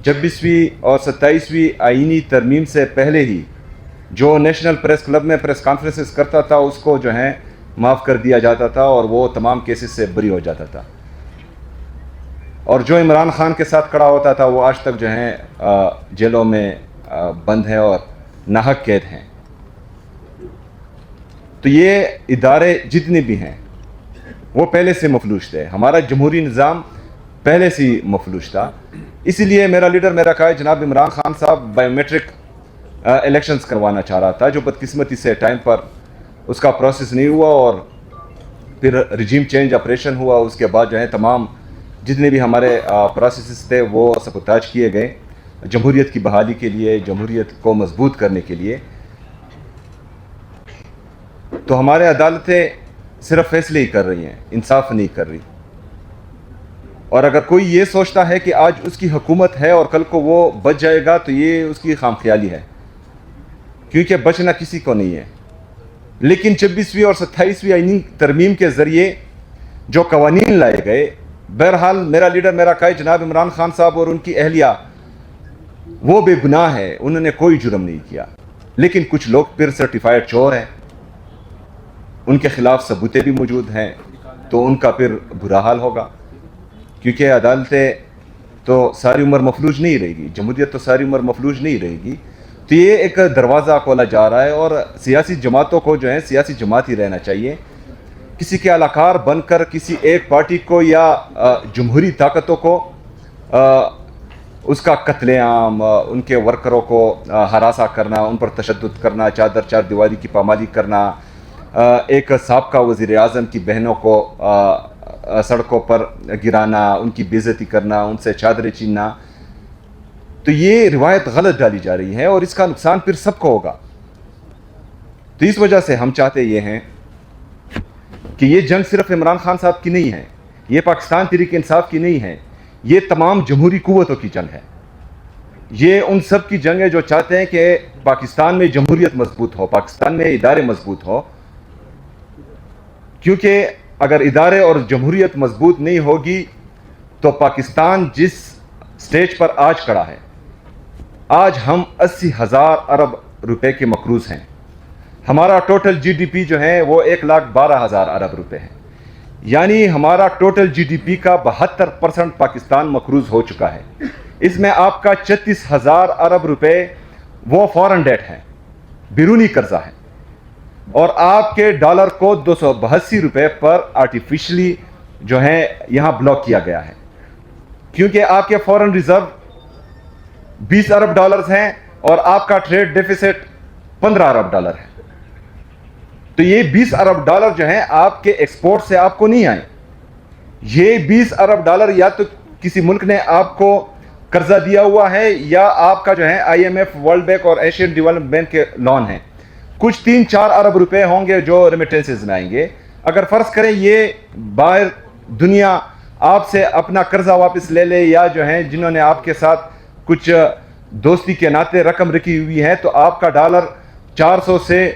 26ویں اور 27ویں آئینی ترمیم سے پہلے ہی جو نیشنل پریس کلب میں پریس کانفرنسز کرتا تھا اس کو جو ہے معاف کر دیا جاتا تھا اور وہ تمام کیسز سے بری ہو جاتا تھا، اور جو عمران خان کے ساتھ کھڑا ہوتا تھا وہ آج تک جو ہے جیلوں میں بند ہے اور ناحق قید ہیں۔ تو یہ ادارے جتنے بھی ہیں وہ پہلے سے مفلوج تھے، ہمارا جمہوری نظام پہلے سے ہی مفلوج تھا۔ اسی لیے میرا لیڈر میرا قائد جناب عمران خان صاحب بائیو میٹرک الیکشنز کروانا چاہ رہا تھا، جو بدقسمتی سے ٹائم پر اس کا پروسیس نہیں ہوا اور پھر ریجیم چینج آپریشن ہوا۔ اس کے بعد جو ہے تمام جتنے بھی ہمارے پروسیسز تھے وہ سبوتاج کیے گئے جمہوریت کی بحالی کے لیے، جمہوریت کو مضبوط کرنے کے لیے۔ تو ہمارے عدالتیں صرف فیصلے ہی کر رہی ہیں، انصاف نہیں کر رہی، اور اگر کوئی یہ سوچتا ہے کہ آج اس کی حکومت ہے اور کل کو وہ بچ جائے گا تو یہ اس کی خام خیالی ہے، کیونکہ بچنا کسی کو نہیں ہے۔ لیکن 26ویں اور 27ویں آئینی ترمیم کے ذریعے جو قوانین لائے گئے، بہرحال میرا لیڈر میرا قائد جناب عمران خان صاحب اور ان کی اہلیہ وہ بے گناہ ہے، انہوں نے کوئی جرم نہیں کیا، لیکن کچھ لوگ پھر سرٹیفائڈ چور ہیں، ان کے خلاف ثبوتیں بھی موجود ہیں، تو ان کا پھر برا حال ہوگا، کیونکہ عدالتیں تو ساری عمر مفلوج نہیں رہے گی، جمہوریت تو ساری عمر مفلوج نہیں رہے گی۔ تو یہ ایک دروازہ کھولا جا رہا ہے، اور سیاسی جماعتوں کو جو ہے سیاسی جماعت ہی رہنا چاہیے، کسی کے علاقار بن کر کسی ایک پارٹی کو یا جمہوری طاقتوں کو اس کا قتل عام، ان کے ورکروں کو ہراساں کرنا، ان پر تشدد کرنا، چادر چار دیواری کی پامالی کرنا، ایک سابقہ وزیر اعظم کی بہنوں کو سڑکوں پر گرانا، ان کی بے عزتی کرنا، ان سے چادریں چھیننا، تو یہ روایت غلط ڈالی جا رہی ہے اور اس کا نقصان پھر سب کو ہوگا۔ تو اس وجہ سے ہم چاہتے یہ ہیں کہ یہ جنگ صرف عمران خان صاحب کی نہیں ہے، یہ پاکستان تحریک انصاف کی نہیں ہے، یہ تمام جمہوری قوتوں کی جنگ ہے، یہ ان سب کی جنگ ہے جو چاہتے ہیں کہ پاکستان میں جمہوریت مضبوط ہو، پاکستان میں ادارے مضبوط ہو، کیونکہ اگر ادارے اور جمہوریت مضبوط نہیں ہوگی تو پاکستان جس سٹیج پر آج کھڑا ہے، آج ہم 80,000 ارب روپے کے مقروض ہیں، ہمارا ٹوٹل جی ڈی پی جو ہے وہ 1,12,000 ارب روپے ہے، یعنی ہمارا ٹوٹل جی ڈی پی کا 72% پاکستان مقروض ہو چکا ہے۔ اس میں آپ کا 36,000 ارب روپے وہ فورن ڈیٹ ہے، بیرونی قرضہ ہے، اور آپ کے ڈالر کو 282 روپے پر آرٹیفیشلی جو ہے یہاں بلاک کیا گیا ہے، کیونکہ آپ کے فورن ریزرو 20 ارب ڈالرز ہیں اور آپ کا ٹریڈ ڈیفیسٹ 15 ارب ڈالر ہے۔ تو یہ 20 ارب ڈالر جو ہیں آپ کے ایکسپورٹ سے آپ کو نہیں آئے، یہ 20 ارب ڈالر یا تو کسی ملک نے آپ کو قرضہ دیا ہوا ہے یا آپ کا جو ہے I M F, world bank اور ایشین ڈیولپمنٹ بینک کے لون ہیں، کچھ 3-4 ارب روپے ہوں گے جو ریمیٹنسز میں آئیں گے۔ اگر فرض کریں یہ باہر دنیا آپ سے اپنا قرضہ واپس لے لے، یا جو ہیں جنہوں نے آپ کے ساتھ کچھ دوستی کے ناطے رقم رکھی ہوئی ہے، تو آپ کا ڈالر 400 سے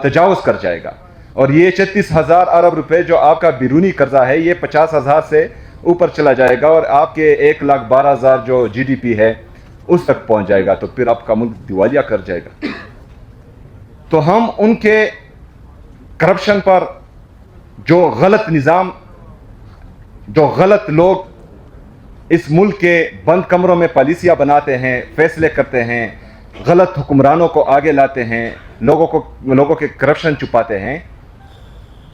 تجاوز کر جائے گا، اور یہ 36,000 ارب روپے جو آپ کا بیرونی قرضہ ہے یہ 50,000 سے اوپر چلا جائے گا، اور آپ کے 1,12,000 جو جی ڈی پی ہے اس تک پہنچ جائے گا، تو پھر آپ کا ملک دیوالیہ کر جائے گا۔ تو ہم ان کے کرپشن پر، جو غلط نظام، جو غلط لوگ اس ملک کے بند کمروں میں پالیسیاں بناتے ہیں، فیصلے کرتے ہیں، غلط حکمرانوں کو آگے لاتے ہیں، لوگوں کے کرپشن چھپاتے ہیں،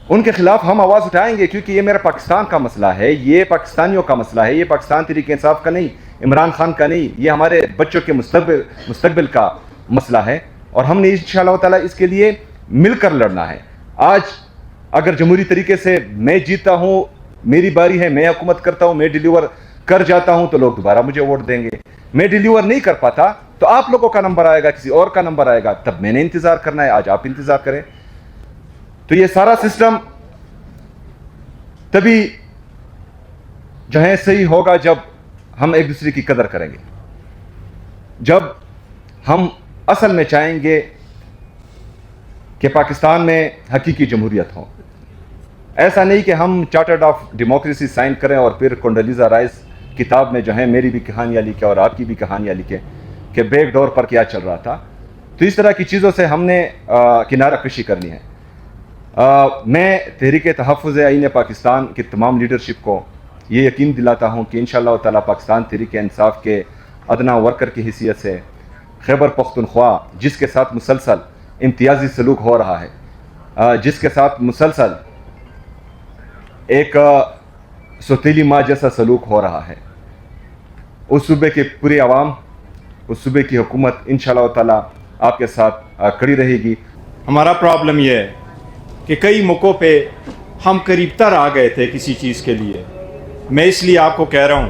ان کے خلاف ہم آواز اٹھائیں گے، کیونکہ یہ میرا پاکستان کا مسئلہ ہے، یہ پاکستانیوں کا مسئلہ ہے، یہ پاکستان تحریک انصاف کا نہیں، عمران خان کا نہیں، یہ ہمارے بچوں کے مستقبل کا مسئلہ ہے، اور ہم نے انشاءاللہ تعالیٰ اس کے لیے مل کر لڑنا ہے۔ آج اگر جمہوری طریقے سے میں جیتا ہوں، میری باری ہے، میں حکومت کرتا ہوں، میں ڈیلیور کر جاتا ہوں، تو لوگ دوبارہ مجھے ووٹ دیں گے۔ میں ڈیلیور نہیں کر پاتا تو آپ لوگوں کا نمبر آئے گا، کسی اور کا نمبر آئے گا، تب میں نے انتظار کرنا ہے، آج آپ انتظار کریں۔ تو یہ سارا سسٹم تبھی جو ہے صحیح ہوگا جب ہم ایک دوسرے کی قدر کریں گے، جب ہم اصل میں چاہیں گے کہ پاکستان میں حقیقی جمہوریت ہو۔ ایسا نہیں کہ ہم چارٹرڈ آف ڈیموکریسی سائن کریں اور پھر کنڈولیزا رائس کتاب میں جو ہے میری بھی کہانیاں لکھیں اور آپ کی بھی کہانیاں لکھیں کہ بیک ڈور پر کیا چل رہا تھا. تو اس طرح کی چیزوں سے ہم نے کنارہ کشی کرنی ہے. میں تحریک تحفظ آئین پاکستان کی تمام لیڈرشپ کو یہ یقین دلاتا ہوں کہ انشاءاللہ تعالی پاکستان تحریک انصاف کے ادنا ورکر کی حیثیت سے خیبر پختونخوا جس کے ساتھ مسلسل امتیازی سلوک ہو رہا ہے، جس کے ساتھ مسلسل ایک سوتیلی ماں جیسا سلوک ہو رہا ہے، اس صوبے کی پوری عوام، اس صوبے کی حکومت انشاءاللہ تعالی آپ کے ساتھ کھڑی رہے گی. ہمارا پرابلم یہ ہے کہ کئی موقعوں پہ ہم قریب تر آ گئے تھے کسی چیز کے لیے. میں اس لیے آپ کو کہہ رہا ہوں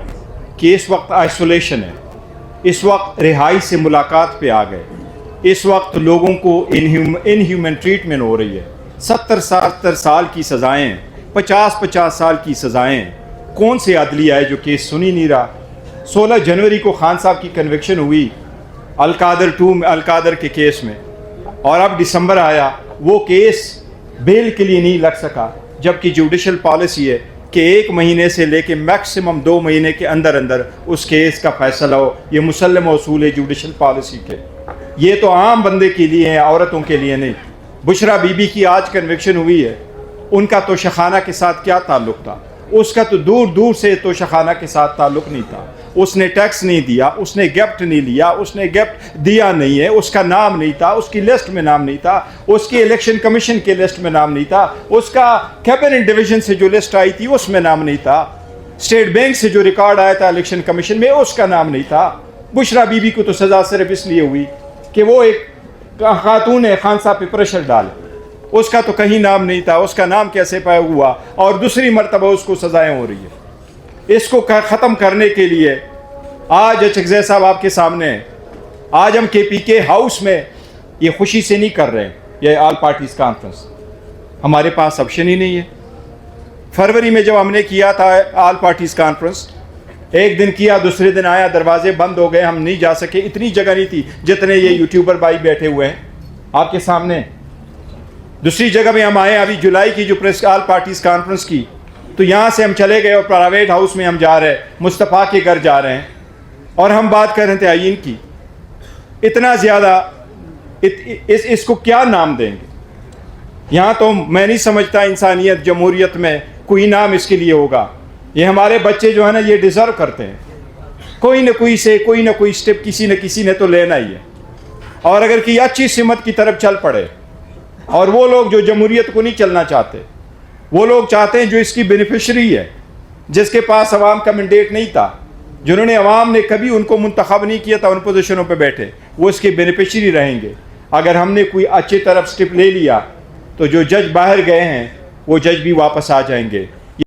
کہ اس وقت آئسولیشن ہے، اس وقت رہائی سے ملاقات پہ آ گئے، اس وقت لوگوں کو ان ہیومن ٹریٹمنٹ ہو رہی ہے. 70 سال کی سزائیں، 50 سال کی سزائیں. کون سے عدلیہ ہے جو کیس سنی نہیں رہا؟ 16 جنوری کو خان صاحب کی کنوکشن ہوئی القادر کے کیس میں، اور اب دسمبر آیا، وہ کیس بیل کے لیے نہیں لگ سکا، جبکہ جوڈیشل پالیسی ہے کہ 1 مہینے سے لے کے میکسیمم 2 مہینے کے اندر اندر اس کیس کا فیصلہ ہو. یہ مسلم اصول ہے جوڈیشل پالیسی کے. یہ تو عام بندے کے لیے ہیں، عورتوں کے لیے نہیں. بشرا بی بی کی آج کنوکشن ہوئی ہے، ان کا توشخانہ کے ساتھ کیا تعلق تھا؟ اس کا تو دور دور سے توشخانہ کے ساتھ تعلق نہیں تھا. اس نے ٹیکس نہیں دیا، اس نے گفٹ نہیں لیا، اس نے گفٹ دیا نہیں ہے، اس کا نام نہیں تھا، اس کی لسٹ میں نام نہیں تھا، اس کی الیکشن کمیشن کے لسٹ میں نام نہیں تھا، اس کا کیبنٹ ڈویژن سے جو لسٹ آئی تھی اس میں نام نہیں تھا، اسٹیٹ بینک سے جو ریکارڈ آیا تھا الیکشن کمیشن میں اس کا نام نہیں تھا. بشرا بی بی کو تو سزا صرف اس لیے ہوئی کہ وہ ایک خاتون ہے، خان صاحب پہ پریشر ڈالے. اس کا تو کہیں نام نہیں تھا، اس کا نام کیسے پایا ہوا؟ اور دوسری مرتبہ اس کو سزائیں ہو رہی ہے. اس کو ختم کرنے کے لیے آج اچکزئی صاحب آپ کے سامنے ہیں. آج ہم کے پی کے ہاؤس میں یہ خوشی سے نہیں کر رہے ہیں یہ آل پارٹیز کانفرنس، ہمارے پاس آپشن ہی نہیں ہے. فروری میں جب ہم نے کیا تھا آل پارٹیز کانفرنس، ایک دن کیا، دوسرے دن آیا، دروازے بند ہو گئے، ہم نہیں جا سکے. اتنی جگہ نہیں تھی جتنے یہ یوٹیوبر بھائی بیٹھے ہوئے ہیں آپ کے سامنے. دوسری جگہ میں ہم آئے ابھی جولائی کی جو پریس آل پارٹیز کانفرنس کی، تو یہاں سے ہم چلے گئے اور پرائیویٹ ہاؤس میں ہم جا رہے ہیں، مصطفیٰ کے گھر جا رہے ہیں، اور ہم بات کر رہے تھے آئین کی. اتنا زیادہ اس کو کیا نام دیں گے؟ یہاں تو میں نہیں سمجھتا انسانیت جمہوریت میں کوئی نام اس کے لیے ہوگا. یہ ہمارے بچے جو ہے نا یہ ڈیزرو کرتے ہیں کوئی نہ کوئی سٹیپ کسی نہ کسی نے تو لینا ہی ہے. اور اگر کی اچھی سمت کی طرف چل پڑے، اور وہ لوگ جو جمہوریت کو نہیں چلنا چاہتے، وہ لوگ چاہتے ہیں جو اس کی بینیفیشری ہے، جس کے پاس عوام کا مینڈیٹ نہیں تھا، جنہوں نے عوام نے کبھی ان کو منتخب نہیں کیا تھا، ان پوزیشنوں پہ بیٹھے، وہ اس کے بینیفیشری رہیں گے. اگر ہم نے کوئی اچھی طرف سٹیپ لے لیا تو جو جج باہر گئے ہیں وہ جج بھی واپس آ جائیں گے.